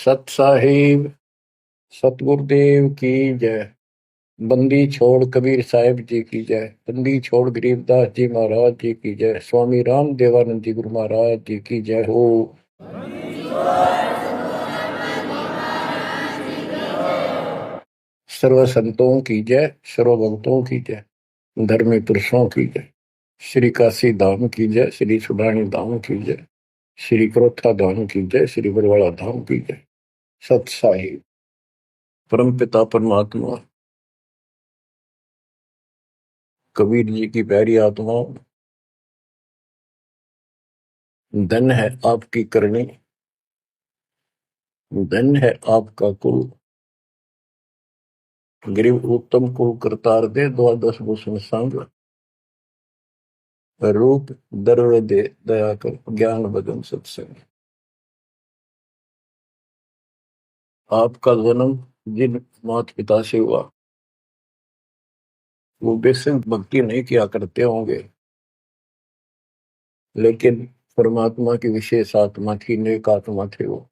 सत साहिब सतगुरुदेव की जय। बंदी छोड़ कबीर साहिब जी की जय। बंदी छोड़ गरीबदास जी महाराज जी की जय। स्वामी राम देवानंद जी गुरु महाराज जी की जय हो। सर्व संतों की जय, सर्व भक्तों की जय, धर्मी पुरुषों की जय। श्री काशी धाम की जय, श्री सुडानी धाम की जय, श्री क्रोथा धाम की जय, श्री बरवाड़ा धाम की जय। सत साहिब परम पिता परमात्मा कबीर जी की प्यारी आत्माओं, धन है आपकी करनी, धन है आपका कुल। गरीब उत्तम को करतार दे, द्वादश भूषण संग रूप दर्व दे, दया कर ज्ञान भजन सत्संग। आपका जन्म जिन माता पिता से हुआ वो बेसिक भक्ति नहीं किया करते होंगे, लेकिन परमात्मा की विशेष आत्मा थी, नेक आत्मा थे वो।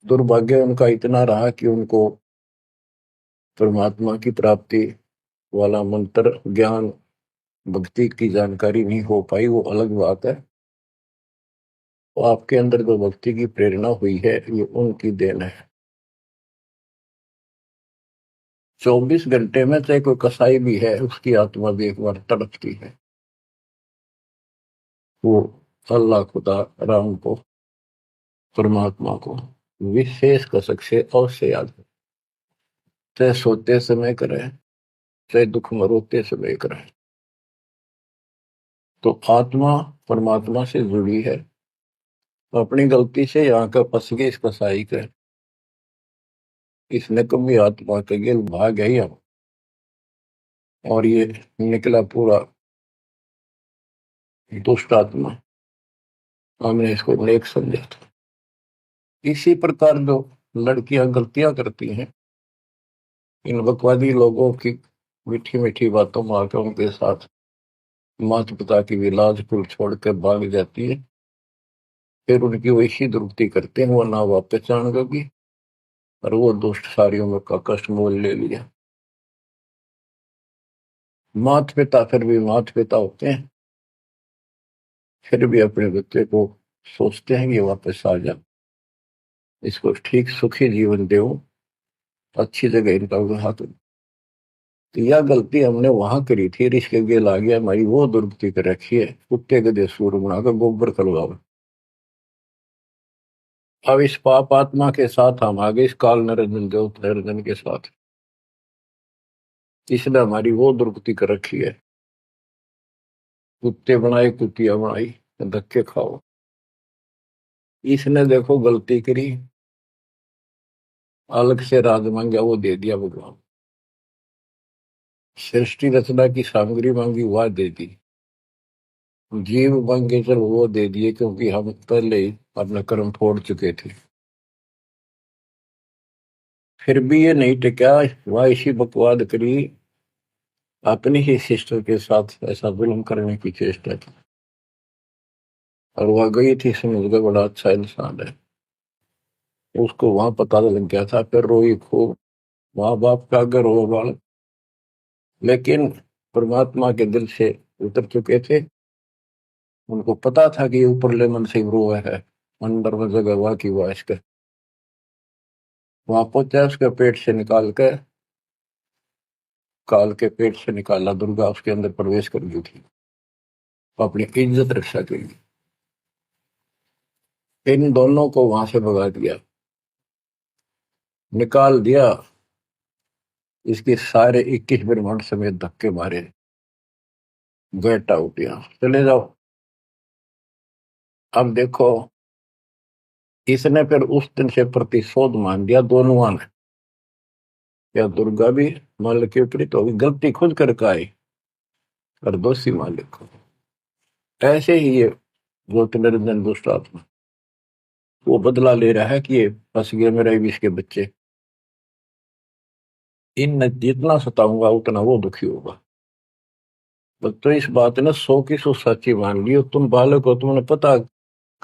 दुर्भाग्य उनका इतना रहा कि उनको परमात्मा की प्राप्ति वाला मंत्र ज्ञान भक्ति की जानकारी नहीं हो पाई, वो अलग बात है। तो आपके अंदर जो भक्ति की प्रेरणा हुई है ये उनकी देन है। 24 घंटे में चाहे कोई कसाई भी है उसकी आत्मा भी एक बार तड़पती है, वो अल्लाह खुदा राम को परमात्मा को विशेष कसक से अवश्य याद है। चाहे सोते समय करें चाहे दुख में रोते समय करें, तो आत्मा परमात्मा से जुड़ी है। अपनी गलती से यहाँ का फंस गए इस कसाई के, इसने कभी आत्मा के गिल भाग गई हम, और ये निकला पूरा दुष्ट आत्मा। हमने इसको नेक समझा था। इसी प्रकार जो लड़कियां गलतियां करती हैं, इन बकवादी लोगों की मीठी मीठी बातों में आकर उनके साथ माता पिता की भी लाज कुल छोड़ कर भाग जाती है, फिर उनकी वैसी दुर्गति करते हैं, वो ना वापस जान होगी और वो दुष्ट सारियों में का कष्ट मोल ले लिया। माता पिता फिर भी माता पिता होते हैं, फिर भी अपने बच्चे को सोचते हैं कि वापस आ जा, इसको ठीक सुखी जीवन दो, अच्छी जगह इनका विवाह करो। तो यह गलती हमने वहां करी थी, रिश्ते गेल आ गया, हमारी वो दुर्गति कर रखी है, कुत्ते गधे सूर बनाकर गोबर करवाओ। अब इस पाप आत्मा के साथ हम आगे इस काल निरंजन देव निरंजन के साथ, इसने हमारी वो दुर्गति कर रखी है। कुत्ते बनाए कुतिया बनाई, धक्के खाओ। इसने देखो गलती करी, अलग से राज मांगा वो दे दिया भगवान, सृष्टि रचना की सामग्री मांगी वह दे दी, जीव मांगे चल वो दे दिए, क्योंकि हम पहले ही अपना कर्म फोड़ चुके थे। फिर भी ये नहीं टिका, वह इसी बकवाद करी, अपनी ही सिस्टर के साथ ऐसा जुल्म करने की चेष्टा की, और वह गई थी समझ गए बड़ा अच्छा इंसान है, उसको वहां पता लग गया था। फिर रोई खूब, माँ बाप का अगर रो बाल, लेकिन परमात्मा के दिल से उतर चुके थे। उनको पता था कि ऊपरले मन से रो है, अंदर में जगह हुआ कि वह इसके वहां पहुंचा, उसके पेट से निकाल कर, काल के पेट से निकाला, दुर्गा उसके अंदर प्रवेश कर गई थी अपनी इज्जत रक्षा के लिए। इन दोनों को वहां से भगा दिया, निकाल दिया, इसके सारे 21 ब्रह्मांड समेत धक्के मारे, गेट आउट, यहां चले जाओ। अब देखो, इसने फिर उस दिन से प्रतिशोध मान दिया दोनों ने, या दुर्गा भी मालिक के विपरीत होगी, गलती खुद करके आई और दोषी मालिक को। ऐसे ही ये ज्योति निरंजन दुष्ट आत्मा वो बदला ले रहा है कि ये फंस गए मेरे विष के बच्चे, इन जितना सताऊंगा उतना वो दुखी होगा। तो इस बात ने 100 की 100 सच्ची मान ली। तुम बालक हो, तुमने पता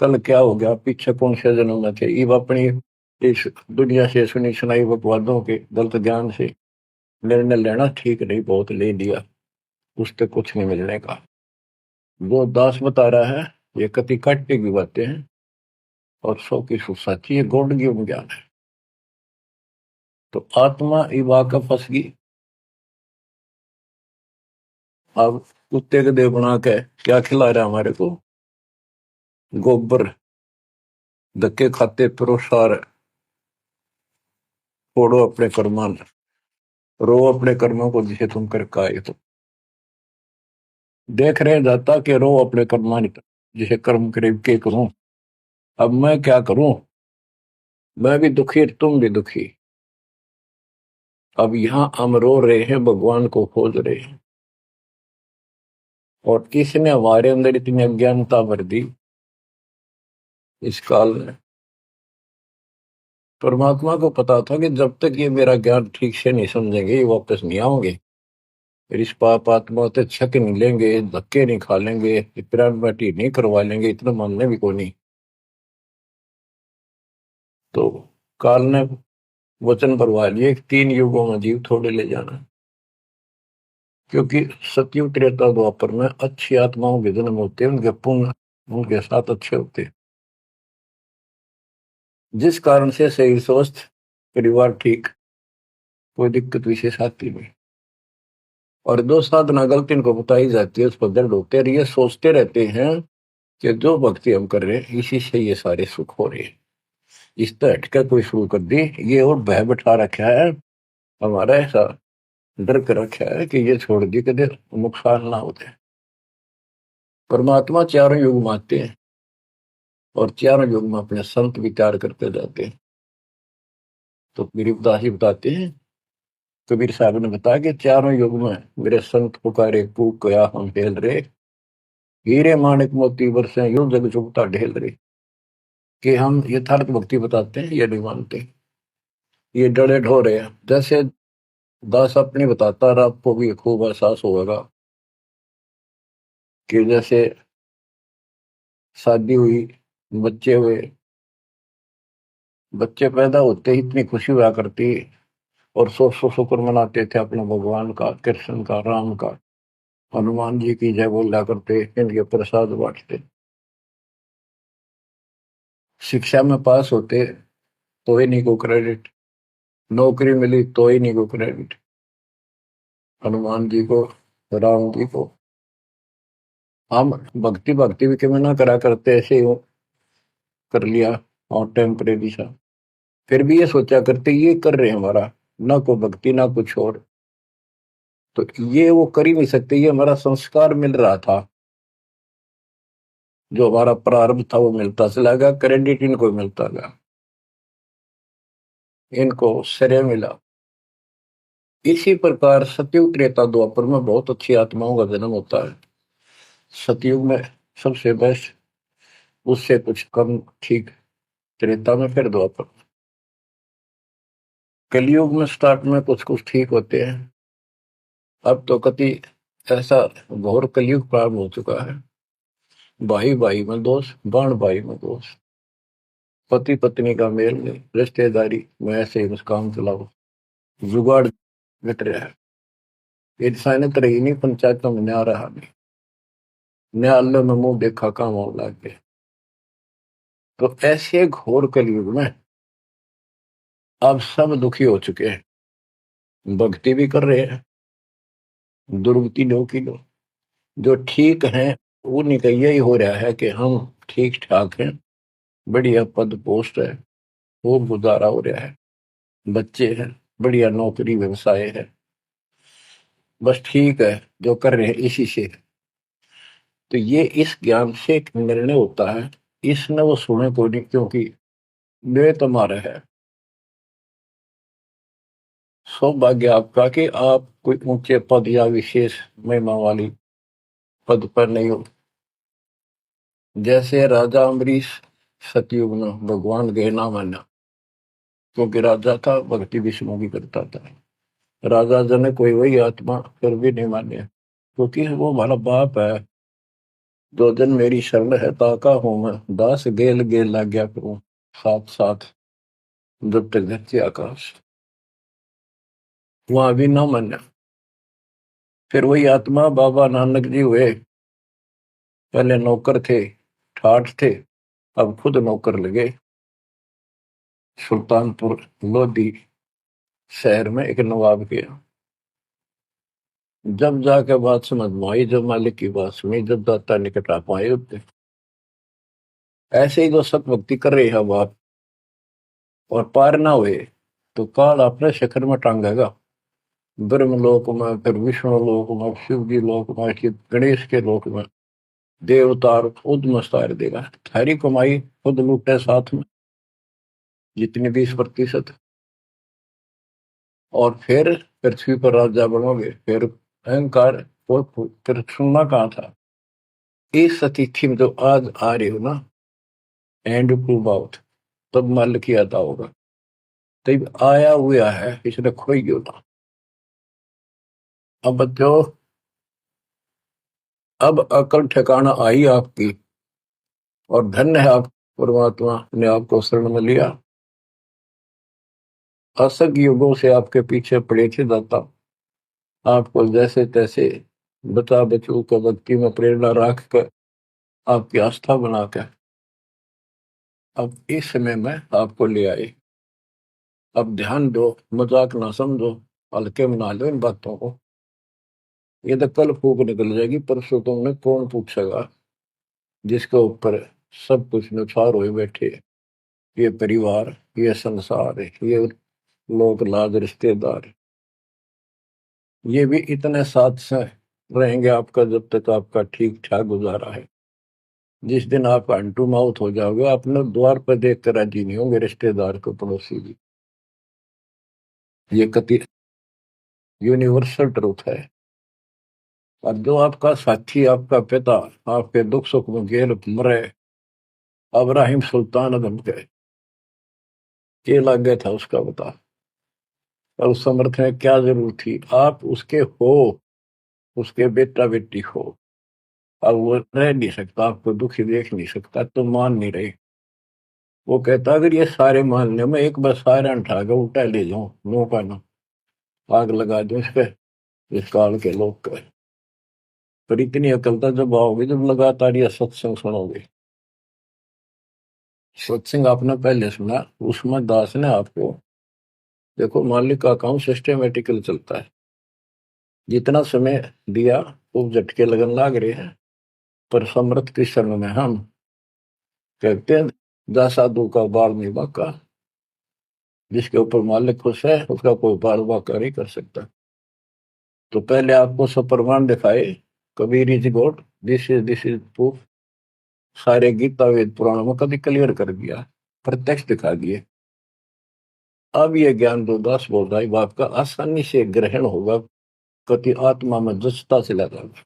कल क्या हो गया, पीछे कौन से जन्म में थे, इब अपनी इस दुनिया से सुनी सुनाई बकवादों के गलत ज्ञान से निर्णय लेना ठीक नहीं, बहुत ले लिया, उससे कुछ नहीं मिलने का। वो दास बता रहा है ये कति काटे की बातें हैं और 100 की सो सच्ची, ये गौड़ ज्ञान है। तो आत्मा इब आकर फंस गई। अब कुत्ते के देह बना के क्या खिला रहा है हमारे को, गोबर, धक्के खाते परोसार, फोड़ो अपने कर्मान, रो अपने कर्मों को जिसे तुम कर आए। तो देख रहे जाता कि रो अपने कर्मान जिसे कर्म करे के करूं, अब मैं क्या करूं, मैं भी दुखी तुम भी दुखी। अब यहां हम रो रहे हैं, भगवान को खोज रहे हैं, और किसने हमारे अंदर इतनी अज्ञानता भर दी इस काल में। परमात्मा को पता था कि जब तक ये मेरा ज्ञान ठीक से नहीं समझेंगे ये वापस नहीं आओगे, फिर इस पाप आत्मा से छक नहीं लेंगे, धक्के नहीं खा लेंगे, पिरान बाटी नहीं करवा लेंगे, इतना मानने भी को नहीं। तो काल ने वचन भरवा लिए 3 युगों में जीव थोड़े ले जाना, क्योंकि सतयुग त्रेता द्वापर में अच्छी आत्माओं के जन्म होते हैं, उनके पुण्य उनके साथ अच्छे होते हैं, जिस कारण से शरीर स्वस्थ, परिवार ठीक, कोई दिक्कत विशेष आती नहीं। और दो साधना गलती इनको बताई जाती है, उस पर दर्द होते हैं, ये सोचते रहते हैं कि जो भक्ति हम कर रहे हैं इसी से ये सारे सुख हो रहे हैं, इस तरह हटकर कोई शुरू कर दी, ये और भय बैठा रखा है हमारा, ऐसा डर कर रखा है कि ये छोड़ दी कदे नुकसान ना होते। परमात्मा चारों युग में आते हैं और चारों युग में अपने संत विचार करते जाते हैं। तो गरीबदास जी बताते हैं, कबीर साहब ने बताया कि चारों युग में मेरे संत पुकारे कूक गया हम हेल रे, हीरे माणिक मोती बरसे यूं जग चुगता ढेल रे। कि हम यथार्थ भक्ति बताते हैं ये नहीं मानते, ये डरे ढोरे हैं। जैसे दास अपने बताता रहा, आपको भी खूब एहसास होगा कि जैसे शादी हुई, बच्चे हुए, बच्चे पैदा होते ही इतनी खुशी हुआ करती, और 100 शुक्र मनाते थे अपने भगवान का, कृष्ण का, राम का, हनुमान जी की जय बोला करते, इनके प्रसाद बांटते। शिक्षा में पास होते तो ही नहीं को क्रेडिट, नौकरी मिली तो ही नहीं को क्रेडिट, हनुमान जी को, राम जी को। हम भक्ति भक्ति भी क्यों ना करा करते, ऐसे ही कर लिया और टेम्परेरी सा, फिर भी ये सोचा करते ये कर रहे हैं हमारा, ना को भक्ति ना कुछ और, तो ये वो कर ही नहीं सकते, ये हमारा संस्कार मिल रहा था, जो हमारा प्रारब्ध था वो मिलता चला गया, क्रेडिट इनको मिलता गया, इनको श्रेय मिला। इसी प्रकार सतयुग त्रेता द्वापर में बहुत अच्छी आत्माओं का जन्म होता है। सतयुग में सबसे बेस्ट, उससे कुछ कम ठीक, त्रेता में, फिर द्वापर। कलयुग में स्टार्ट में कुछ कुछ ठीक होते हैं, अब तो कति ऐसा घोर कलयुग प्रारंभ हो चुका है, भाई भाई में दोष, बाण भाई में दोष, पति पत्नी का मेल नहीं, रिश्तेदारी में ऐसे ही बस काम चलाओ, जुगाड़ घट रहा है, इंसानियत रही नहीं, पंचायतों में न्याय रहा नहीं, न्यायालय में मुंह देखा काम हो लग गए। तो ऐसे घोर कलयुग में अब सब दुखी हो चुके हैं, भक्ति भी कर रहे हैं, दुर्गति लो की लो, जो ठीक है उन्हीं का यही हो रहा है कि हम ठीक ठाक हैं, बढ़िया पद पोस्ट है, खूब गुजारा हो रहा है, बच्चे हैं, बढ़िया नौकरी व्यवसाय है, बस ठीक है जो कर रहे हैं इसी से। तो ये इस ज्ञान से एक निर्णय होता है, इसने वो सुने को नहीं, क्योंकि वे तुम्हारा है, सौभाग्य आपका कि आप कोई ऊंचे पद या विशेष महिमा वाली पद पर नहीं हो। जैसे राजा अम्बरीश सतयुग में भगवान गए ना माना, क्योंकि राजा था, भक्ति विष्णु की करता था, राजा जन कोई वही आत्मा फिर भी नहीं माने, क्योंकि वो हमारा बाप है, दो जन मेरी शरण है ताका हूं मैं, दास गेल गेल लाग्या करूं, साथ साथ जब तक धरती आकाश। वहां भी ना मान्या। फिर वही आत्मा बाबा नानक जी हुए। पहले नौकर थे, ठाठ थे, अब खुद नौकर लगे। सुल्तानपुर लोधी शहर में एक नवाब के यहाँ। जब जाके बात समझ में आई, जब मालिक की बात सुनी, जब दाता निकट आ पाए उतने। ऐसे ही जो सत भक्ति कर रही है बात और पार ना हुए तो काल अपने शिखर में टांगेगा। ब्रह्म लोक में, फिर विष्णु लोक में, शिव जी लोक में, फिर गणेश के लोक में देवतार खुद मस्तार देगा। थारी कमाई खुद लूटे साथ में जितनी 20%। और फिर पृथ्वी पर राजा बनोगे। फिर अहंकार और फिर सुनना कहाँ था। इस अतिथि में जो आज आ रही हो ना, एंड प्रूव आउट, तब मल किया था होगा। तब आया हुआ है, इसने खोई क्यों था। अब बच्चों, अब अकल ठिकाना आई आपकी, और धन्य है आप, परमात्मा ने आपको शरण में लिया। असंग युगों से आपके पीछे पड़े थे दाता, आपको जैसे तैसे बता बचू को भक्ति में प्रेरणा रख कर, आपकी आस्था बनाकर अब इस समय में आपको ले आए। अब ध्यान दो, मजाक ना समझो, हल्के में ना लो इन बातों को। ये तो कल फूक निकल जाएगी, परसों तुमने कौन पूछेगा जिसके ऊपर सब कुछ नुछार हुए बैठे। ये परिवार, ये संसार, ये लोग लाज रिश्तेदार, ये भी इतने साथ से रहेंगे आपका जब तक आपका ठीक ठाक गुजारा है। जिस दिन आप अंटू माउथ हो जाओगे, अपने द्वार पर देख कर राजी नहीं होंगे रिश्तेदार को, पड़ोसी भी। ये कति यूनिवर्सल ट्रूथ है। और जो आपका साथी, आपका पिता, आपके दुख सुख में गेल मरे, अब्राहिम सुल्तान अदम के, ये लग गया था उसका बता। और उस समर्थ में क्या जरूरत थी, आप उसके हो, उसके बेटा बेटी हो। अब वो रह नहीं सकता, आपको दुखी देख नहीं सकता, तो मान नहीं रहे। वो कहता अगर ये सारे मान ले, मैं एक बार सारे उठा के उल्टा ले जाऊं, नो का नो, आग लगा दूं इस पे, इस काल के लोग का। पर इतनी अकलता जब आओगे, जब लगातार ये सत्संग सुनोगे। सत्संग आपने पहले सुना, उसमें दास ने आपको, देखो मालिक का काम सिस्टमेटिकल चलता है। जितना समय दिया वो झटके लगन लाग रहे हैं। पर समर्थ के शरण में हम कहते हैं, जा साधु का बाल नहीं बाका। जिसके ऊपर मालिक खुश है उसका कोई बाल बाका नहीं कर सकता। तो पहले आपको सब प्रमाण दिखाए, Kabir is God, this is proof. सारे गीता वेद पुराणों में कभी क्लियर कर दिया, प्रत्यक्ष दिखा दिए। अब ये ज्ञान जो दास बोल रहा है बाप का आसानी से ग्रहण होगा, कति आत्मा में जचता चला जाएगा।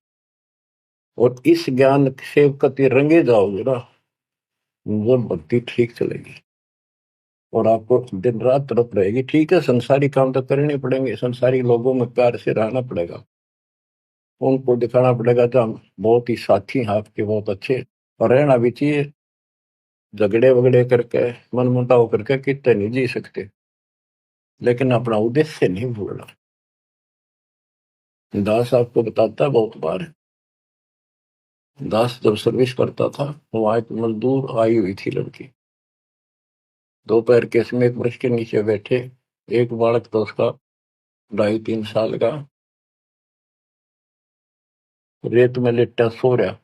और इस ज्ञान से कति रंगे जाओगे ना, वो भक्ति ठीक चलेगी। और आपको दिन रात तरफ रहेगी। ठीक है, संसारी काम तो करने पड़ेंगे, संसारी लोगों में प्यार से रहना पड़ेगा, उनको दिखाना पड़ेगा तो हम बहुत ही साथी हैं आपके, बहुत अच्छे। और रहना भी चाहिए। झगड़े वगड़े करके, मन मुटाव करके कितने नहीं जी सकते, लेकिन अपना उद्देश्य नहीं भूलना। दास आपको बताता है बहुत बार, दास जब सर्विस करता था, वहां एक मजदूर आई हुई थी लड़की, दोपहर के समय एक वृक्ष के नीचे बैठे, एक बालक था उसका 2.5-3 साल का, रेत में लेटा सो रहा।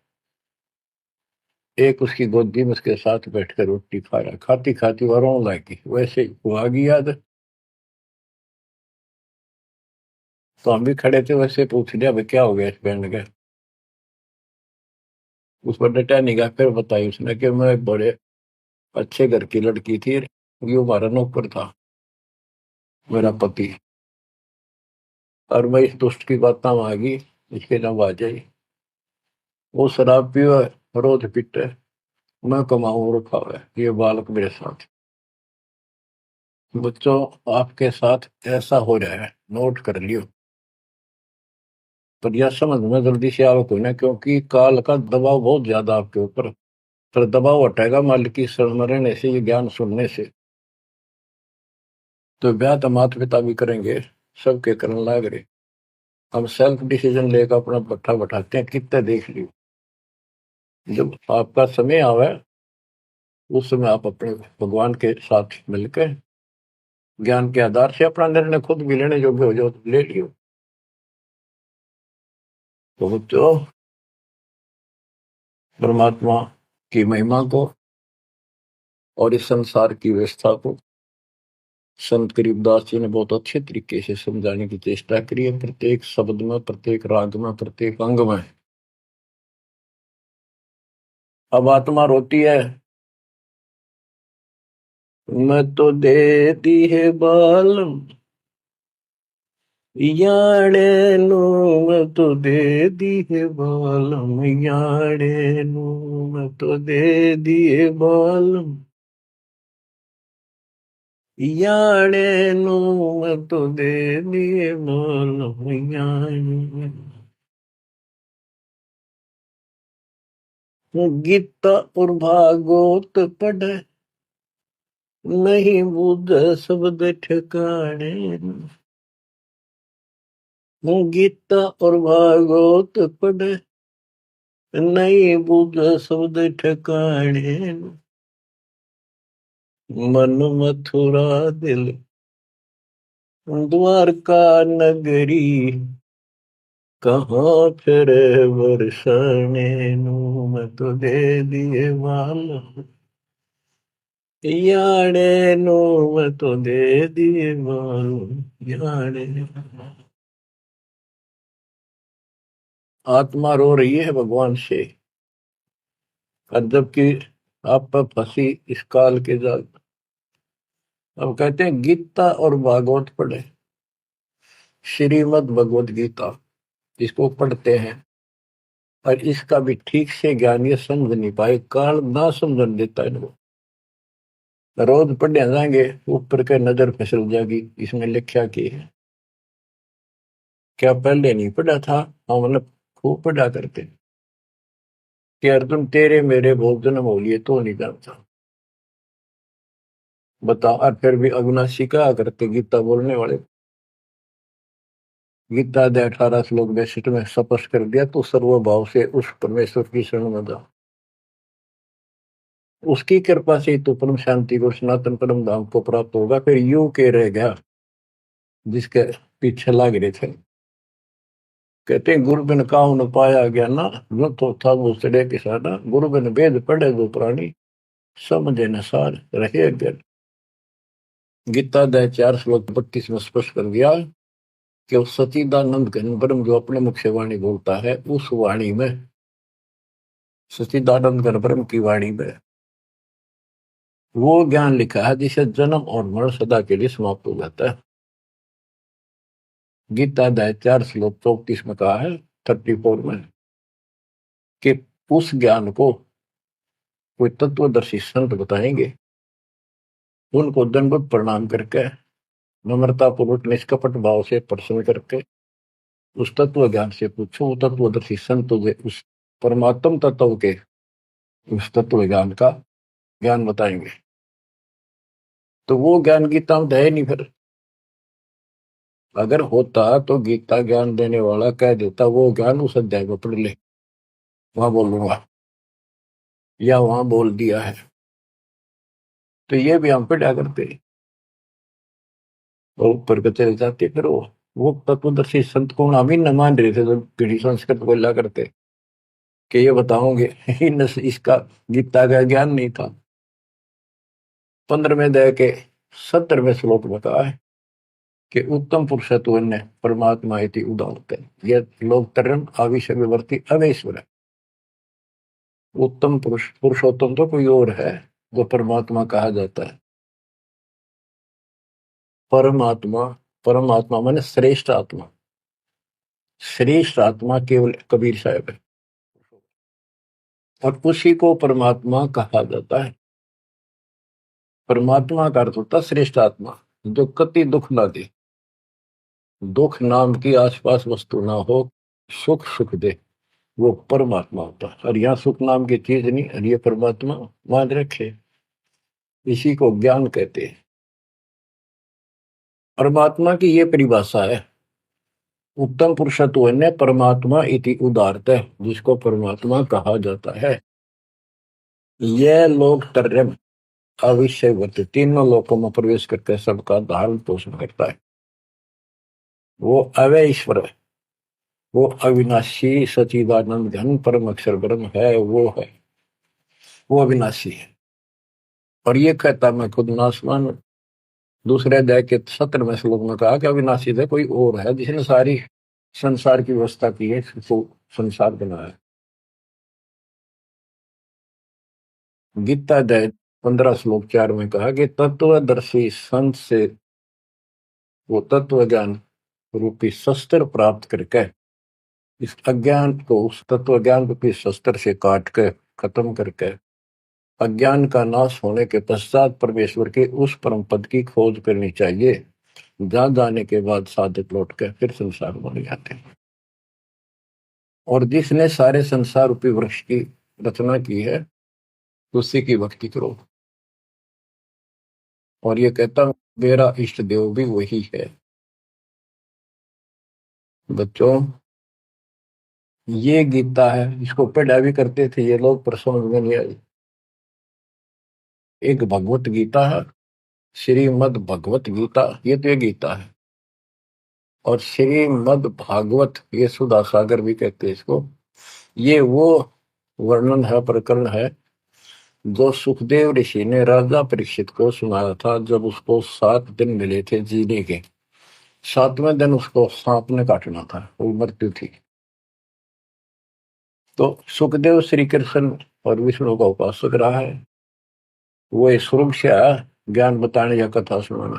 एक उसकी गोदी में उसके साथ बैठकर रोटी खा रहा, खाती खाती वो रोने लगी। वैसे ही वो आ गई याद, तो हम भी खड़े थे, वैसे पूछ लिया भाई क्या हो गया इस बैंड का। उस पर डटा नहीं गया। फिर बताई उसने कि मैं एक बड़े अच्छे घर की लड़की थी, ये हमारा नौकर था, मेरा पति, और मैं इस दुष्ट की बात ना मांगी, इसके नाम आ जाई। वो शराब पियो, रोज पीटे, मैं कमाऊं और खावे, ये बालक मेरे साथ। बच्चों, आपके साथ ऐसा हो रहा है, नोट कर लियो। पर यह समझ में जल्दी से आओ कोई ना, क्योंकि काल का दबाव बहुत ज्यादा आपके ऊपर। पर दबाव हटेगा मालिक की शरण में रहने से, ये ज्ञान सुनने से। तो ब्याह तो माता पिता भी करेंगे, सबके करने लाग रहे। हम सेल्फ डिसीजन लेकर अपना पट्टा बैठाते हैं, कितने देख लियो। जब आपका समय आवे उस समय आप अपने भगवान के साथ मिलकर ज्ञान के आधार से अपना निर्णय खुद भी लेने योग्य हो जाओ तो ले लियो। तो परमात्मा की महिमा को और इस संसार की व्यवस्था को संत करीबदास जी ने बहुत अच्छे तरीके से समझाने की चेष्टा करी है, प्रत्येक शब्द में, प्रत्येक राग में, प्रत्येक अंग में। अब आत्मा रोती है, मैं तो दे दी है बाल याड़े नु, मैं तो दे दी है बाल याड़े नु, मैं तो दे दिए बाल याड़े नु, मैं तो दे दिए बाल याड़े। गीता और भागवत पढ़े नहीं बुध शब्द ठिकाने। गीता और भागवत पढ़े नहीं बुध शब्द ठिकाने। मन मथुरा दिल द्वारका नगरी, कहाँ फिर बरसाने नु, मैं तो दे दिए माल याड़े नु, मैं तो दे दिए माल याड़े। आत्मा रो रही है भगवान से, और जबकि आप पर फंसी इस काल के जाल। अब कहते हैं गीता और भागवत पढ़े, श्रीमद् भगवत गीता इसको पढ़ते हैं, और इसका भी ठीक से ज्ञान ये समझ नहीं पाए, काल ना समझन देता इनको। रोज पढ़ने जाएंगे ऊपर के नजर फिसल जाएगी, इसमें लिखा की है क्या पहले नहीं पढ़ा था। हाँ मतलब खूब पढ़ा करते कि अर्जुन तेरे मेरे बहुत जन्म हो लिए तो नहीं जानता, बता। और फिर भी अविनाशी कहा करते गीता बोलने वाले, गीता अध्याय 18 श्लोक 62 में स्पष्ट कर दिया, तो सर्वभाव से उस परमेश्वर की शरण में जा, उसकी कृपा से तो परम शांति को, सनातन परम धाम को प्राप्त होगा। फिर यू के रह गया जिसके पीछे लाग रहे थे। कहते गुरु बिन काहू न पाया गया ना, जो तो था वो सड़े किसाना, गुरु बिन वेद पढ़े जो प्राणी, समझे न सार रहे अज्ञान। गीता अध्याय 4 श्लोक 32 में स्पष्ट कर दिया कि उस सचिदानंद घन ब्रह्म जो अपने मुख से वाणी बोलता है, उस वाणी में, सचिदानंद घन ब्रह्म की वाणी में वो ज्ञान लिखा है जिसे जन्म और मरण सदा के लिए समाप्त हो जाता है। गीता अध्याय 4 श्लोक 34 में कहा है, 34 में, कि उस ज्ञान को कोई तत्वदर्शी संत बताएंगे, उनको दंडवत प्रणाम करके, नम्रता पूर्वक निष्कपट भाव से प्रश्न करके उस तत्व ज्ञान से पूछो। वो तत्वदर्शी संत तुझे उस परमात्म तत्व के, उस तत्व ज्ञान का ज्ञान बताएंगे। तो वो ज्ञान गीता में है नहीं। फिर अगर होता तो गीता ज्ञान देने वाला कह देता वो ज्ञान उस अध्याय में पढ़ ले, वहां बोलूंगा या वहां बोल दिया है। तो ये भी हम पढ़ा करते और ऊपर के चले जाते। फिर वो तत्वदर्शी संत को हम ही न मान रहे थे, तो पीढ़ी संस्कृत बोला करते कि ये बताओगे इसका गीता का ज्ञान नहीं था। 15वें अध्याय के 70वें श्लोक में कहा है कि उत्तम पुरुषत्व ने परमात्मा इति उदाहरते, यह लोग तरन आविष्य विवर्ती अवेश्वर है। उत्तम पुरुष, पुरुषोत्तम तो कोई और है जो परमात्मा कहा जाता है। परमात्मा, परमात्मा माने श्रेष्ठ आत्मा, श्रेष्ठ आत्मा केवल कबीर साहब है, और उसी को परमात्मा कहा जाता है। परमात्मा का अर्थ होता श्रेष्ठ आत्मा, जो कति दुख ना दे, दुख नाम की आसपास वस्तु ना हो, सुख सुख दे, वो परमात्मा होता है। और यहाँ सुख नाम की चीज नहीं, और ये परमात्मा मान रखे, इसी को ज्ञान कहते हैं। परमात्मा की ये परिभाषा है, उत्तम पुरुषत्व ने परमात्मा इति उदारत है, जिसको परमात्मा कहा जाता है। यह लोक त्रयम् अविषयवत, तीनों लोकों में प्रवेश करके सबका धारण पोषण करता है। वो अव्यय ईश्वर है, वो अविनाशी सचिदानंद घन परम अक्षर ब्रह्म है, वो अविनाशी है। और ये कहता मैं खुद नासवान। दूसरे अध्याय के 17वें श्लोक में कहा कि अविनाशी है, कोई और है जिसने सारी संसार की व्यवस्था की है, इसको संसार बनाया। गीता अध्याय 15 श्लोक 4 में कहा कि तत्वदर्शी संत से वो तत्व ज्ञान रूपी शस्त्र प्राप्त करके इस अज्ञान को उस तत्व ज्ञान रूपी शस्त्र से काट के खत्म करके अज्ञान का नाश होने के पश्चात परमेश्वर के उस परम पद की खोज करनी चाहिए, जहां जाने के बाद साधक लौट के फिर संसार बन जाते हैं। और जिसने सारे संसार रूपी वृक्ष की रचना की है, उसी की भक्ति करो। और ये कहता हूं मेरा इष्ट देव भी वही है। बच्चों, ये गीता है, इसको पढ़ा भी करते थे ये लोग, पर समझ में नहीं आई। एक भगवत गीता है, श्रीमद् भगवत गीता, ये तो ये गीता है। और श्रीमद् भागवत, ये सुधा सागर भी कहते हैं इसको। ये वो वर्णन है, प्रकरण है, जो सुखदेव ऋषि ने राजा परीक्षित को सुनाया था जब उसको 7 दिन मिले थे जीने के। 7वें दिन उसको सांप ने काटना था, वो मृत्यु थी। तो सुखदेव श्री कृष्ण और विष्णु का उपासक रहा है, वो इस स्वरूप से आया ज्ञान बताने या कथा सुनाने।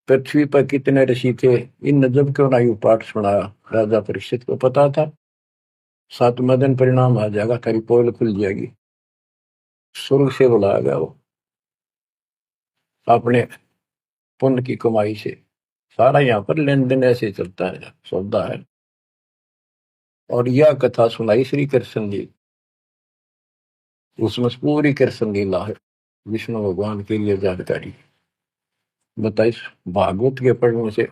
पृथ्वी पर कितने ऋषि थे, इन जब क्यों ना पाठ सुनाया। राजा परीक्षित को पता था 7वें दिन परिणाम आ जाएगा, तेरी पोल खुल जाएगी। स्वर्ग से बुलाया गया वो, अपने पुण्य की कमाई से। सारा यहाँ पर लेन देन ऐसे चलता है, सौदा है। और यह कथा सुनाई श्री कृष्ण जी, उसमें पूरी कृष्ण लीला है, विष्णु भगवान के लिए जानकारी बताइए। भागवत के पढ़ने से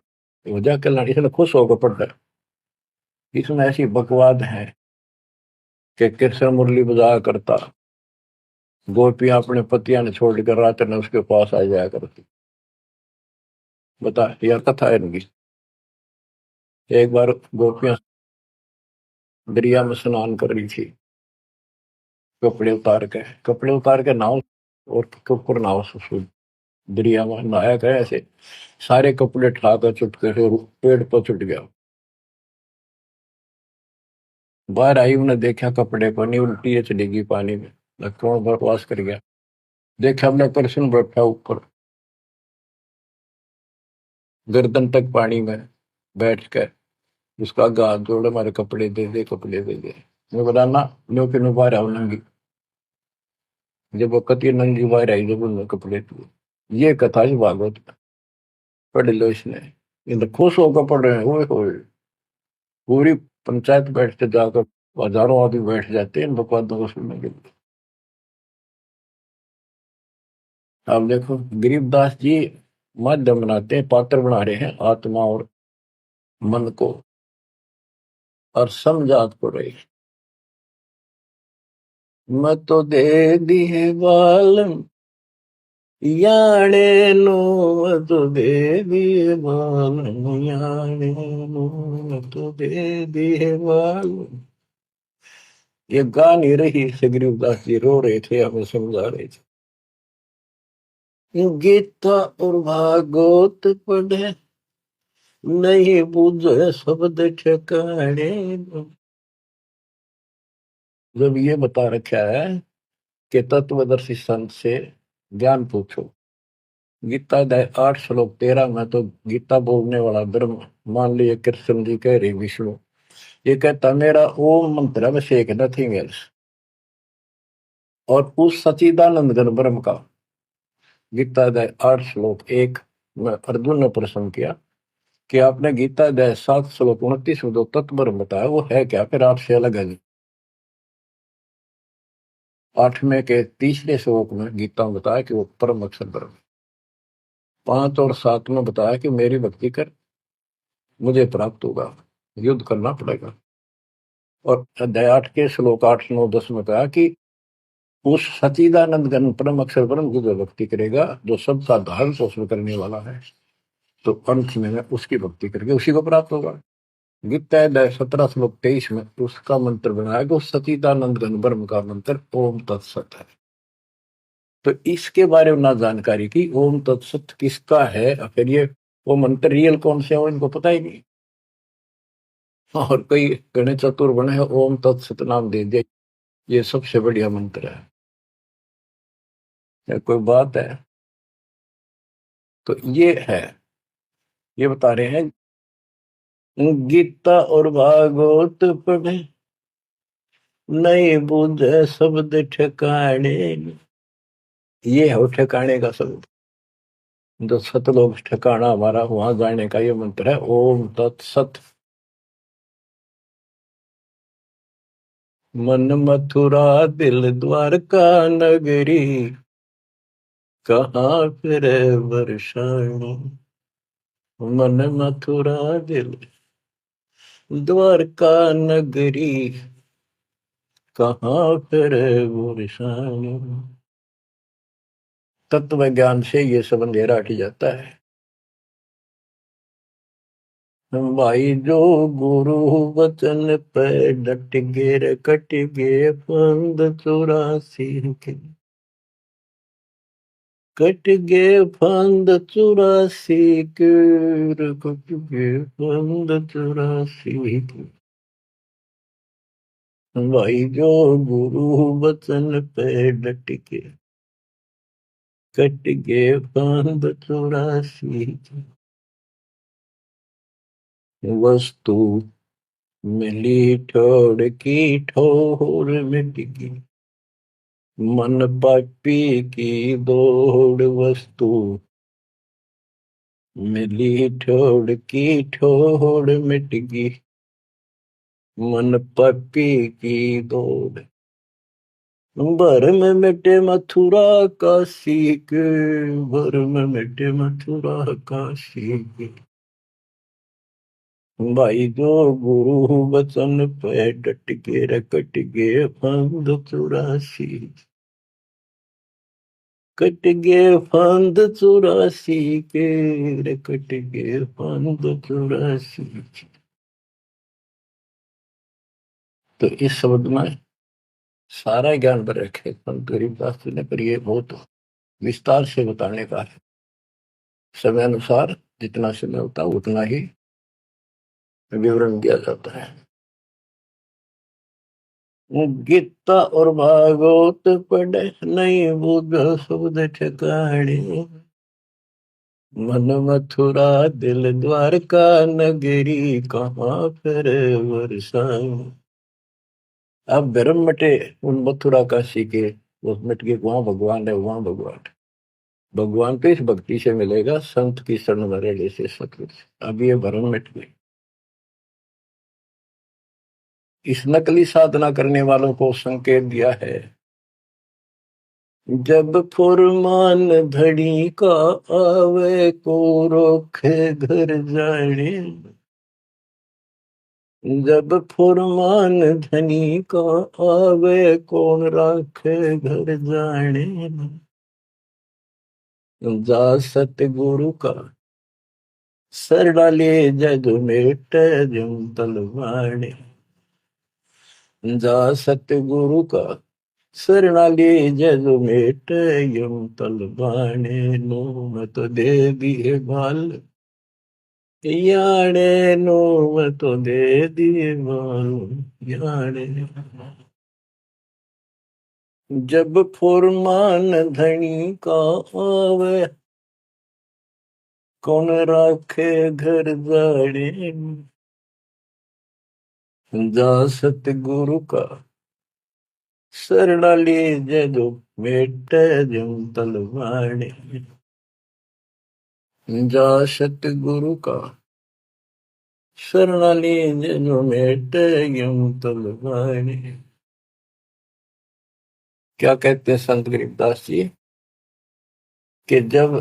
वजह कल्याण, इसने खुश होकर पढ़ रहा है। इसमें ऐसी बकवाद है कि कृष्ण मुरली बजाया करता, गोपियां अपने पतियां ने छोड़कर रात में उसके पास आ जाया करती। बता, यह कथा है इनकी। एक बार गोपियां दरिया में स्नान कर रही थी, कपड़े उतार के नाव और ऊपर नाव से दरिया में नहाया गया, ऐसे सारे कपड़े उठाकर चुटके से पेड़ पर चुट गया। बाहर आई, उन्हें देखा कपड़े पर नहीं, उल्टी चलेगी पानी में, कौन बकवास कर गया। देखा हमने कृष्ण बैठा ऊपर गर्दन तक पानी में बैठ कर, उसका हाथ जोड़े, हमारे कपड़े दे दे, कपड़े दे दे। मैं बोला ना, लो कि बाहर आओ नंगी। जब वो कति नंगी बाहर आई, जब उन्होंने कपड़े दिए। ये कथा ही भागवत में, पढ़ लो इसने। इन खुश होकर पढ़ रहे हैं, ओए पूरी पंचायत बैठते जाकर, हजारों आदमी बैठ जाते हैं इन बकवादों को सुनने के लिए। अब देखो गरीबदास जी माध्यम बनाते हैं, पात्र बना रहे हैं आत्मा और मन को, और समझात को रही। मैं तो दे दी है बालम याने नो, मैं तो दे दी है बालम याने नो, मैं तो दे दी है बालम। ये गा नहीं रही से, गरीबदास जी रो रहे थे, हमें समझा रहे थे। गीता और भागवत पढ़े, नहीं बुझे शब्द ठिकाने। जब ये बता रखा है कि तत्वदर्शी संत से ज्ञान पूछो, गीता अध्याय 8 श्लोक 13 में तो गीता बोलने वाला ब्रह्म, मान लीजिए कृष्ण जी कह रहे विष्णु, ये कहता मेरा ओम मंत्र में शेख नथिंग एल्स। और उस सचिदानंद घन ब्रह्म का, गीता अध्याय 8 श्लोक 1 में अर्जुन ने प्रश्न किया कि आपने गीता अध्याय 7 श्लोक 29 में जो तत्व ब्रह्म बताया वो है क्या, फिर आपसे अलग है? 8वें के तीसरे श्लोक में गीता में बताया कि वो परम अक्षर ब्रह्म। 5 और 7 में बताया कि मेरी भक्ति कर, मुझे प्राप्त होगा, युद्ध करना पड़ेगा। और अध्याय 8 के श्लोक 8 9 10 में कहा कि उस सचिदानंद घन परम अक्षर ब्रह्म की जो भक्ति करेगा, जो सबका धारण पोषण करने वाला है, तो अंत में उसकी भक्ति करके उसी को प्राप्त होगा। गीता अध्याय 17 श्लोक 23 में उसका मंत्र बनाया कि उस सचिदानंद घन ब्रह्म का मंत्र ओम तत्सत है। तो इसके बारे में ना जानकारी की, ओम तत्सत किसका है, फिर ये वो मंत्र रियल कौन से हो इनको पता ही नहीं। और कोई गणेश चतुर बने ओम तत्सत नाम दे दिया, ये सबसे बढ़िया मंत्र है, या कोई बात है? तो ये है, ये बता रहे हैं गीता और भागवत पढ़े नहीं बुझे शब्द ठिकाने। ये है ठिकाने का शब्द, जो सतलोक ठिकाना हमारा, वहां जाने का ये मंत्र है ओम तत्सत। मन मथुरा दिल द्वारका नगरी, कहाँ फिर वर्षाणी। मन मथुरा दिल द्वारका नगरी, कहाँ फिर वर्षाणी। तत्व ज्ञान से ये सब अंधेरा हट जाता है। भाई जो गुरु वचन पे डट गे रे, कट गे फंद 84 के, कट गे फंद 84 के, कट गे फंद 84 के। भाई जो गुरु वचन पे डट के, कट गे फंद 84 के। वस्तु मिली ठोड़ की ठोर मिट गई, मन पापी की दौड़। वस्तु मिली ठोड़ की ठोड़ मिट गई, मन पापी की दौड़। भर में मिटे मथुरा काशी के, भर में मिटे मथुरा काशी के। भाई जो गुरु वचन पे डट के रकट गे फंद 84, कट गे फंद 84 के रे, कट गे फंद 84। तो इस शब्द में सारा ज्ञान भर रखे संत गरीबदास जी ने, पर ये बहुत विस्तार से बताने का है। समय अनुसार जितना समय होता है उतना ही विवरण दिया जाता है। गीता और भागवत पढ़े नहीं बुझ शब्द ठिकाने, मन मथुरा दिल द्वारका नगरी, कहाँ फिर वर्षाएं। अब भ्रम मिटे उन मथुरा काशी के, वो मिट के वहां भगवान है, वहां भगवान है। भगवान तो इस भक्ति से मिलेगा, संत की शरण में रहने से, सतगुरु से। अब ये भ्रम मिट गई। इस नकली साधना करने वालों को संकेत दिया है, जब फुरमान धड़ी का आवे को रोखे घर जाने। जब फुरमान धनी का आवे कौन राखे घर जाने। जा सतगुरु का सर डाले जग मेट जम तलवाने। जा सतगुरु का शरणाले जग मेट यम तलवाने। नो मत दे दिए बाल याने, नो मत दे दिए बाल याने। जब फुरमान धनी का आवे कौन राखे घर जाड़े। जा सतगुरु का शरणाले जग मेट जम तलवाने। जा सतगुरु का शरणाली जो मेट यूं तलवाने। क्या कहते हैं संत गरीबदास जी कि जब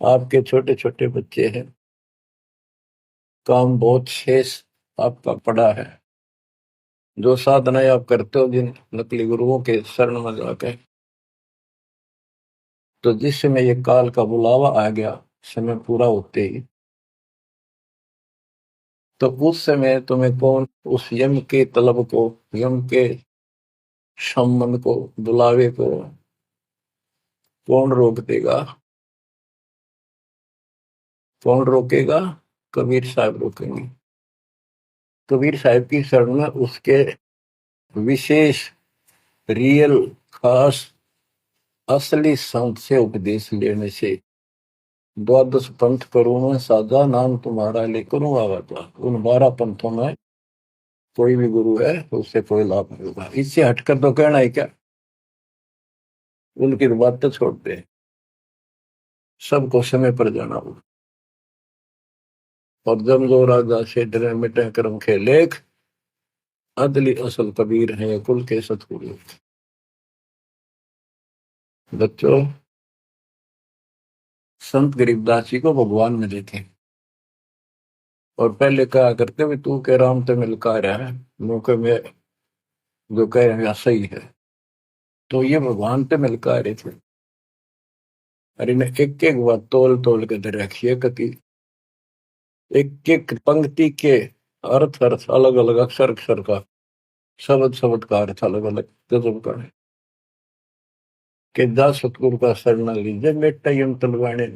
आपके छोटे छोटे बच्चे हैं, काम बहुत शेष आपका पड़ा है, जो साधनाएं आप करते हो जिन नकली गुरुओं के शरण में जाकर, तो जिस समय ये काल का बुलावा आ गया, समय पूरा होते ही, तो उस समय तुम्हें कौन उस यम के तलब को, यम के सम्मन को, बुलावे को कौन रोक देगा? कौन रोकेगा? कबीर साहब रोकेंगे। कबीर साहब की शरण में उसके विशेष, रियल, खास, असली संत से उपदेश लेने से, द्वादश पंथ करूं मैं साझा, नाम तुम्हारा लेकर आवाजा। उन 12 पंथों में कोई भी गुरु है तो उससे कोई लाभ नहीं होगा। इससे हटकर तो कहना है क्या? उनकी बातें छोड़ दे, सबको समय पर जाना होगा। और जब जो राजा से डरे मिटे कर्म के लेख, अदली असल कबीर है कुल के सतगुरु। बच्चों, संत गरीबदास जी को भगवान मिले थे और पहले कहा करते भी तू के राम ते मिलका रहा है, मौके में जो कह रहे सही है। तो ये भगवान ते मिलका रहे थे। और इन्हें एक एक बात तोल तोल के दे रखी है, कति एक एक पंक्ति के अर्थ अर्थ अलग अलग, अक्षर अक्षर का, शब्द शब्द का अर्थ अलग अलग गजब का है। कि जा सतगुरु का शरण लीजिए मेटा यम तलवाने,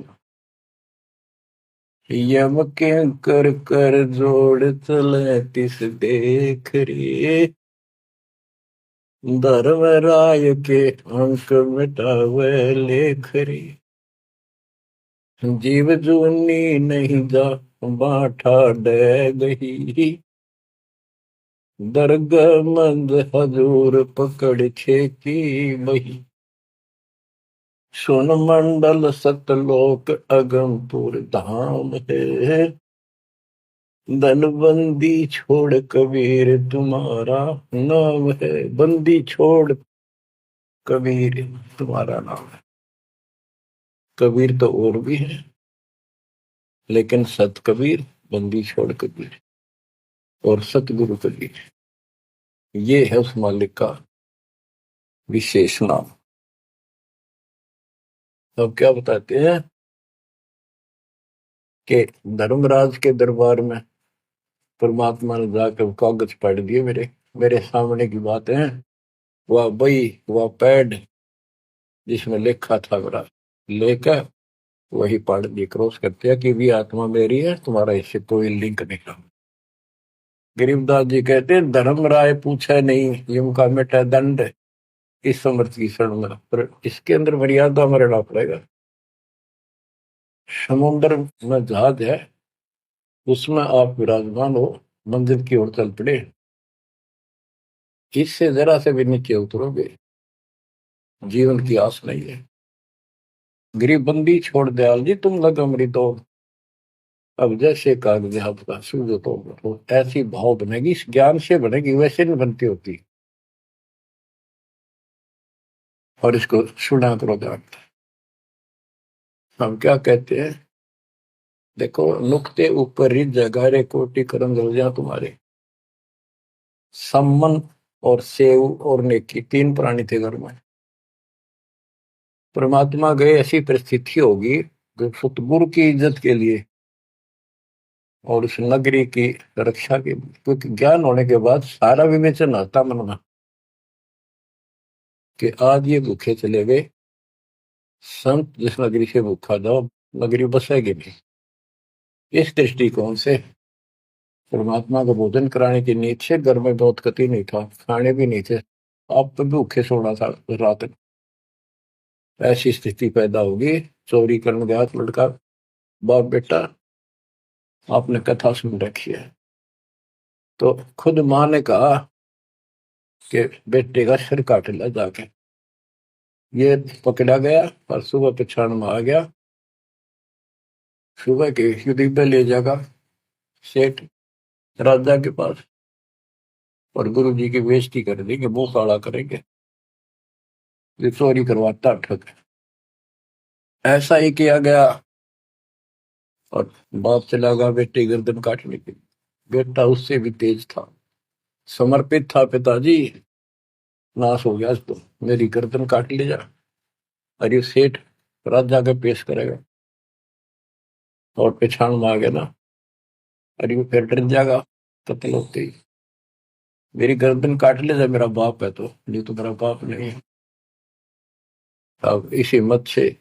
यम के कर कर जोड़ चले तिस देख रे, धर्म राय के अंक मिटावे लेख रे। जीव जूनी नहीं जा बाठा डे गही, दरगाह मंद हजूर पकड़ छेकी बही। सुन मंडल सतलोक अगमपुर धाम है, धनबंदी छोड़ कबीर तुम्हारा नाम है। बंदी छोड़ कबीर तुम्हारा नाम है। कबीर तो और भी है, लेकिन सत कबीर, बंदी छोड़ कबीर और सतगुरु कबीर, ये है उस मालिक का विशेष नाम। अब क्या बताते हैं कि धर्मराज के दरबार में परमात्मा ने जाकर कागज पढ़ दिए, मेरे मेरे सामने की बात है। वह बई, वह पैड जिसमें लिखा था मेरा, लेकर वही पढ़ दी, क्रॉस करते हैं कि भी आत्मा मेरी है, तुम्हारा इससे कोई लिंक नहीं रहा। गरीबदास जी कहते हैं धर्म राय पूछे नहीं, यम का मिटा दंड इस समर्थ की शरण में, पर इसके अंदर मर्यादा में रहना पड़ेगा। समुद्र में जहाज है, उसमें आप विराजमान हो, मंजिल की ओर चल पड़े, इससे जरा से भी नीचे उतरोगे, जीवन की आस नहीं है। गरीब बंदी छोड़ दयाल जी तुम लग अमरी तो, अब जैसे कागज आपका सूझो तो ऐसी भाव बनेगी, इस ज्ञान से बनेगी, वैसे नहीं बनती होती। और इसको सुना करो ध्यान। हम क्या कहते हैं, देखो नुक्ते ऊपर रिज जगारे कोटि करम गलजा तुम्हारे। सम्मन और सेव और नेकी, 3 प्राणी थे घर में। परमात्मा गए, ऐसी परिस्थिति होगी जो सतगुरु की इज्जत के लिए और उस नगरी की रक्षा के लिए, क्योंकि ज्ञान होने के बाद सारा विवेचन आता मन में कि आज ये भूखे चले गए, संत जिस नगरी से भूखा जाओ नगरी बसेगी नहीं। इस दृष्टिकोण से परमात्मा को भोजन कराने की नींद से घर में बहुत कति नहीं था, खाने भी नहीं थे, आप तो भूखे सोना था रात। ऐसी स्थिति पैदा होगी, चोरी करने गया लड़का, बाप बेटा, आपने कथा सुन रखी है। तो खुद माँ ने कहा कि बेटे का सिर काट लिया जाके, ये पकड़ा गया और सुबह पछाड़ में आ गया, सुबह के युद्ध पे ले जाएगा सेठ राजा के पास, और गुरु जी की बेइज्जती कर देंगे, मुंह काला करेंगे, ये चोरी करवाता ठग। ऐसा ही किया गया, और बाप चला गया बेटे गर्दन काटने के लिए। बेटा उससे भी तेज था, समर्पित था, पिताजी नाश हो गया तो मेरी गर्दन काट ले जा। अरे सेठ राजा का पेश करेगा और पहचान में आ गया ना, अरे वो फिर डर जाएगा कत्ल होते ही, मेरी गर्दन काट ले जा, मेरा बाप है तो, नहीं तो मेरा बाप नहीं है। अब इस हिम्मत से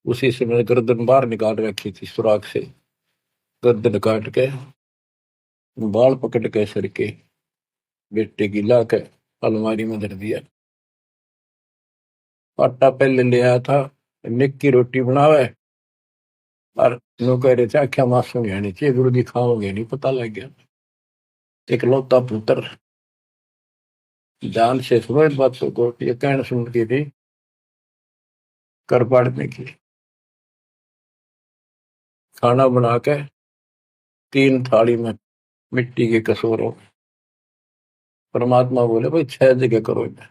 उसी से मैंने गर्दन बाहर निकाल रखी थी सुराख से, गर्दन काट के बाल पकड़ के सर के बेटे की ला के अलमारी में धर दिया। आटा पहले ले आया था, निक की रोटी बनावे, और नो कह रहे थे आख्या मासूम आनी चाहिए, गुरु जी खाओगे नहीं, पता लग गया। इकलौता पुत्र ध्यान से सुनो इस बात को, ये कहना सुन के भी कर पाड़ने की। खाना बना के 3 थाली में मिट्टी के कसूरों, परमात्मा बोले भाई 6 जगह करो इन्हें,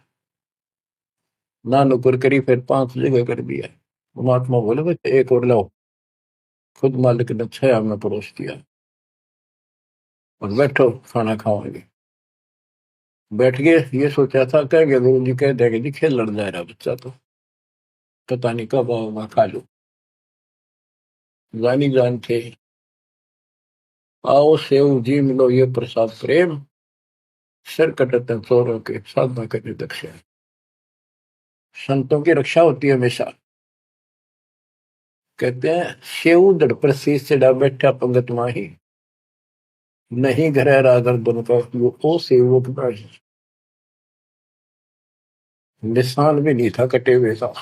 ना नुकर करी, फिर 5 जगह कर दिया। परमात्मा बोले भाई एक और लाओ, खुद मालिक ने 6 में परोस दिया, और बैठो खाना खाओगे। बैठ गए, ये सोचा था कहेंगे गुरु जी कह देंगे जी खेल लड़ जा रहा बच्चा, तो पता नहीं कब आओगा खा लो, जानी जान थे। आओ सेव जी मिलो ये प्रसाद प्रेम, सिर कटते चोरों के साधना करने दक्षिण। संतों की रक्षा होती है हमेशा। कहते हैं सेव दड़ पर शीश चढ़ा बैठा पंगत माही, नहीं घर रागर दोनों का वो ओ सेवक नहीं। निशान भी नहीं था कटे हुए का,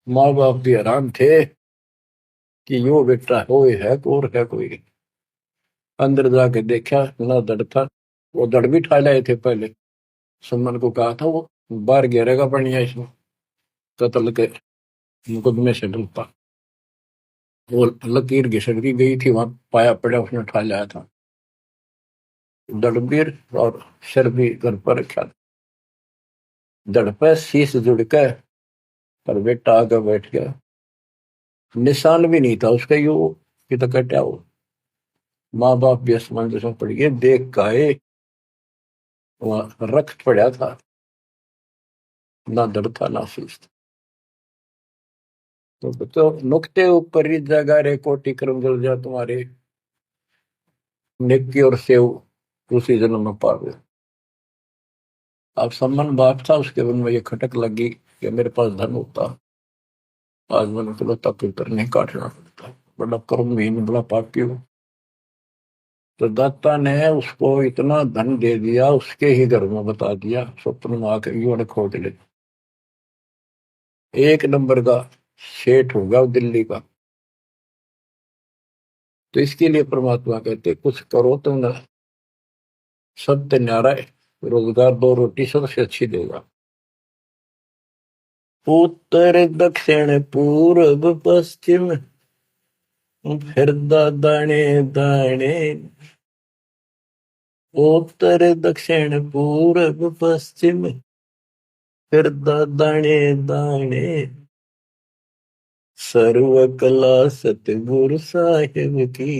माँ बाप भी हैरान थे कि यो बेटा हो है और है कोई। अंदर जाके देखा ना दड़ था, वो दड़ भी ठा लाए थे पहले, सुमन को कहा था वो बाहर गिरेगा बढ़िया इसमें, कत्ल के मुकदमे से डरता। वो लकीर घिसक दी गई थी, वहां पाया पड़ा उसने उठा लाया था, दड़बीर और सिर भी घर पर रखा था। दड़ पे शीश जुड़ के, पर बेटा आगे बैठ गया, निशान भी नहीं था उसका, यू कि तो कटा हो। माँ बाप भी असमंजस में पड़ गए, देख गाए वहां रक्त पड़ा था, ना दड़ था ना शीश था। तो नुकते ऊपर ही जगा रे कोटि कर्म जल जा तुम्हारे, नेकी और सेव उसी जन्म में पावे। अब सम्मान बाप था, उसके मन में ये खटक लगी कि मेरे पास धन होता, आज मैंने चलो तब पुत्र नहीं काटना पड़ता, बड़ा कर्म भी बड़ा पापी हूँ। तो दाता ने उसको इतना धन दे दिया, उसके ही घर में बता दिया, स्वप्न में आकर युवा खोज ले, 1 नंबर का सेठ होगा वो दिल्ली का। तो इसके लिए परमात्मा कहते कुछ करो तो ना, सत्य न्यारा है, रोजगार 2 रोटी सबसे अच्छी देगा। उत्तर दक्षिण पूर्व पश्चिम फिर दाने दाने, उत्तर दक्षिण पूर्व पश्चिम फिर दाने दाने, सर्व कला सतगुरु साहिब की,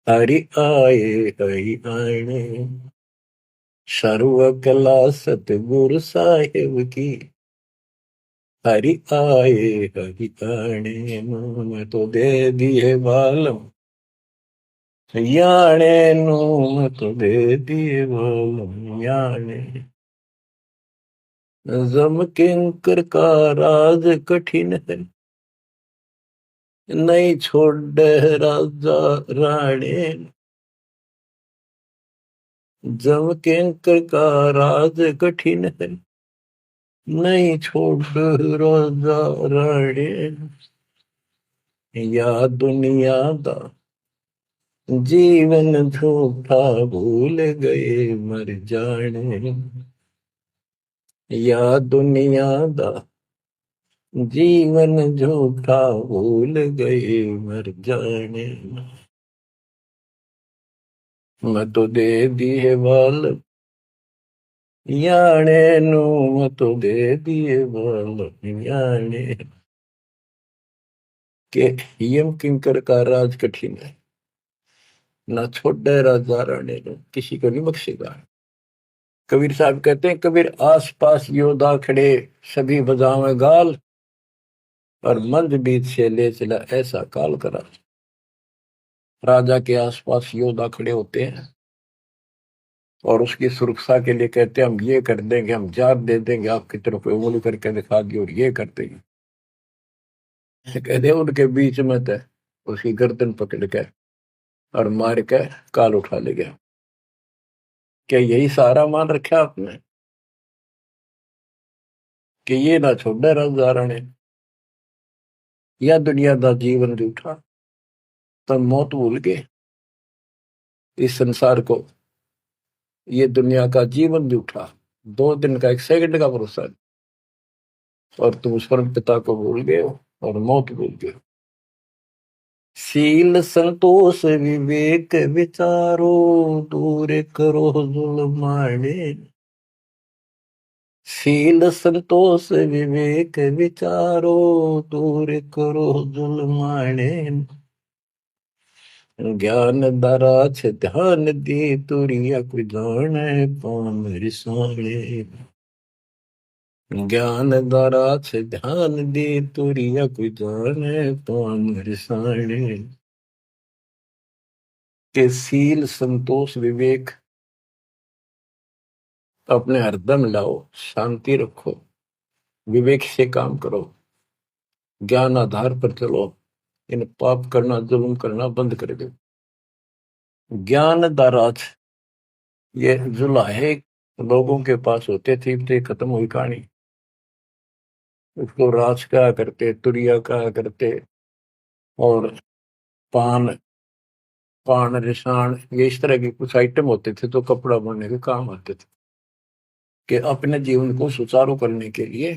हरि आए हरि आने। सर्व कला सतगुरु साहिब की, हरि आए हरि आने। मैं तो दे दिए बालम याने नो, मैं तो दे दिए बालम याने। जम किंकर का राज कठिन है, नहीं छोड़ राजा राणे। जम किंकर का राज कठिन है, नहीं छोड़ राजा राणे। या दुनिया दा जीवन झूठा भूल गए मर जाने, या दुनिया दा जीवन झूठा भूल गए मर जाने, मैं तो दे दिए बाल याने नू, मैं तो दे दिए बाल याने। के यम किंकर का राज कठिन है, ना छोड़े राजा राणे ने किसी को नहीं बख्शेगा। कबीर साहब कहते हैं, कबीर आस पास योद्धा खड़े सभी बजावे गाल, और मंद बीत से ले चला ऐसा काल करा। राजा के आसपास योद्धा खड़े होते हैं और उसकी सुरक्षा के लिए कहते हैं हम ये कर देंगे, हम जात दे देंगे, आपकी तरफ उंगली करके दिखा दी और ये कर देंगे। कहते उनके बीच में थे, उसकी गर्दन पकड़ के और मार के काल उठा ले गया। क्या यही सहारा मान रखा आपने कि ये ना छोड़े राजा राणे, या दुनिया दा जीवन जूठा, तब मौत भूल गए इस संसार को, ये दुनिया का जीवन जूठा, 2 दिन का 1 सेकंड का भरोसा नहीं, और तुम उस परम पिता को भूल गए हो और मौत भूल गए हो। शील संतोष विवेक विचारो, दूर करो जुल्माने। शील संतोष विवेक विचारो, दूर करो जुल्माने। ज्ञान दरा छ ध्यान दी, तुरिया कोई जाने पाम रिसाणे। ज्ञान द्वारा से ध्यान दे, तुरिया कोई जाने पाम रिसाणे। के सील संतोष विवेक अपने हरदम लाओ, शांति रखो, विवेक से काम करो, ज्ञान आधार पर चलो, इन पाप करना जुल्म करना बंद कर दो। ज्ञान दाराज ये जुलाहे लोगों के पास होते थे, तो खत्म हुई कहानी। उसको राज कहा करते, तुरिया कहा करते, और पान पान रिसाण, ये इस तरह के कुछ आइटम होते थे तो कपड़ा बनने के काम आते थे। कि अपने जीवन को सुचारू करने के लिए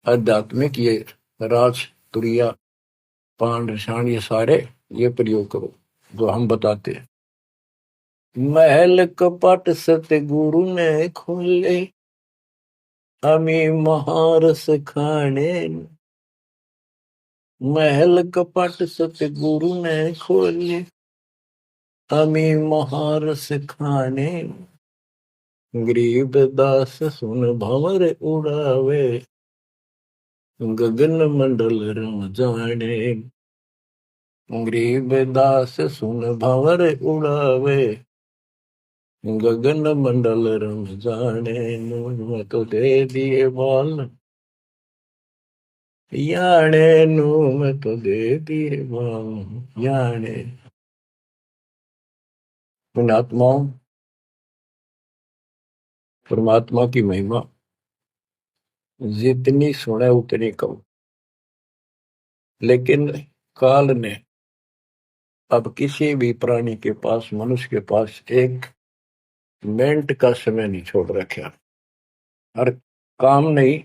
आध्यात्मिक ये राज तुरिया पान रिसाण ये सारे ये प्रयोग करो जो हम बताते हैं। महल कपट सतगुरु ने खोले, हमें महारस खाने। महल कपट सतगुरु ने खोले, हमें महारस खाने। गरीब दास सुन भंवर उड़ावे, गगन मंडल रम जाने। गरीब दास सुन भंवर उड़ावे, गगन मंडल रम जाने। मैं तो दे दिए बाल याने नू, मैं तो दे दिए बाल याने। उन आत्माओं परमात्मा की महिमा जितनी सुने उतनी कम, लेकिन काल ने अब किसी भी प्राणी के पास, मनुष्य के पास 1 मिनट का समय नहीं छोड़ रखा। हर काम नहीं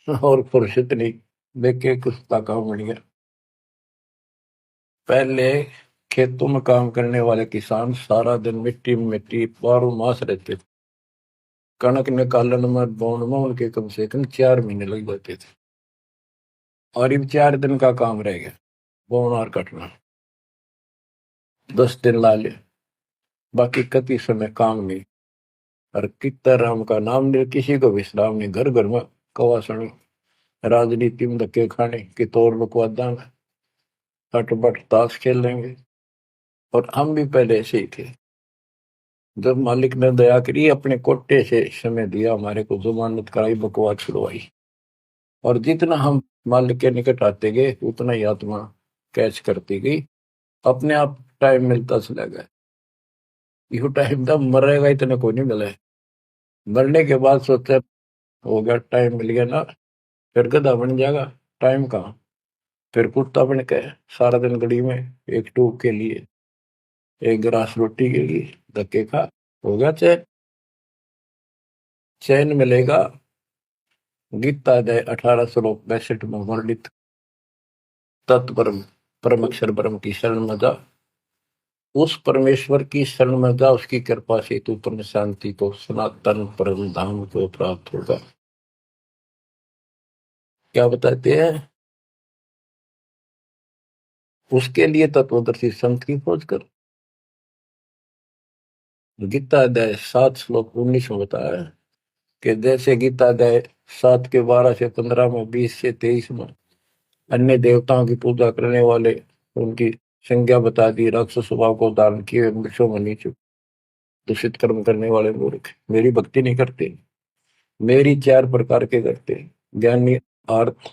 और फुर्सत नहीं, देखे कुछ काम बन गया। पहले खेतों में काम करने वाले किसान सारा दिन मिट्टी में मिट्टी 12 मास रहते थे। कणक निकालन में बोन में उनके कम से कम 4 महीने लग जाते थे, और अब 4 दिन का काम रह गया बोन और कटना, 10 दिन ला ले, बाकी कति समय काम नहीं। और कितना राम का नाम नहीं, किसी को विश्राम नहीं, घर घर में कवासनी, राजनीति में धक्के खाने की तौर बकवादा में हटबट ताश खेल लेंगे। और हम भी पहले ऐसे ही थे। जब मालिक ने दया करी, अपने कोटे से समय दिया, हमारे को जमानत कराई, बकवाद छुड़वाई, और जितना हम मालिक के निकट आते गए उतना ही आत्मा कैच करती गई, अपने आप टाइम मिलता चला गया। यो टाइम तब मरेगा इतने को नहीं मिला है। मरने के बाद सोचा हो गया, टाइम मिल गया ना, फिर गधा बन जाएगा, टाइम कहाँ। फिर कुत्ता बन के सारा दिन गली में एक टूक के लिए, एक गिलास रोटी के लिए धक्के खा, हो गया चैन। चैन मिलेगा गीता अध्याय 18 श्लोक 62 में वर्णित तत्परम परम अक्षर ब्रह्म की शरण में जा, उस परमेश्वर की शरण में जा, उसकी कृपा से तू परम शांति को, सनातन परम धाम को प्राप्त होगा। क्या बताते हैं? उसके लिए तत्वदर्शी संत की खोज कर। गीता अध्याय 7 श्लोक 19 में बताया कि जैसे गीता अध्याय 7 के 12 से 15 में, 20 से 23 में अन्य देवताओं की पूजा करने वाले उनकी संज्ञा बता दी, राक्षस स्वभाव को धारण किए वृक्षों में नीचे दूषित कर्म करने वाले मूर्ख मेरी भक्ति नहीं करते। मेरी 4 प्रकार के करते, ज्ञानी, अर्थ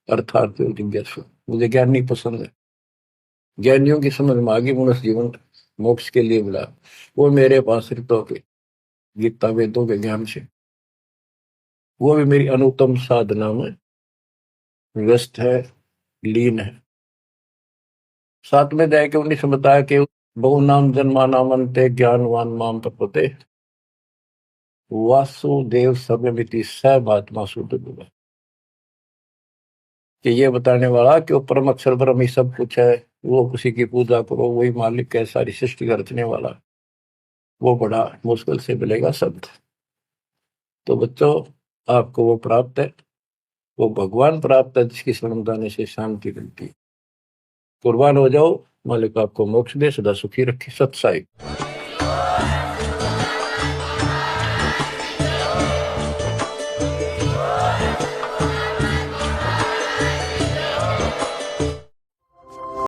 अर्थार्थ और जिज्ञासु। मुझे ज्ञानी पसंद है, ज्ञानियों की समझ में आगे मनुष्य जीवन मोक्ष के लिए मिला, वो मेरे पास ऋतों के गीता वेदों के ज्ञान से, वो भी मेरी अनुत्तम साधना में व्यस्त है, लीन है। 7 में जाए के 19 में बताया कि बहु नाम जन्मा नामंते ज्ञानवान माम प्रपते वासुदेव सर्वमिति सर्वात्मा शुद्ध बुआ। कि ये बताने वाला कि वो परम अक्षर ब्रह्म ही सब कुछ है, वो किसी की पूजा करो, वही मालिक है, सारी सृष्टि का रचने वाला, वो बड़ा मुश्किल से मिलेगा शब्द। तो बच्चों, आपको वो प्राप्त है, वो भगवान प्राप्त है जिसकी शरण जाने से शांति मिलती है। कुर्बान हो जाओ, मालिक आपको मोक्ष दे, सदा सुखी रखे। सत्साई।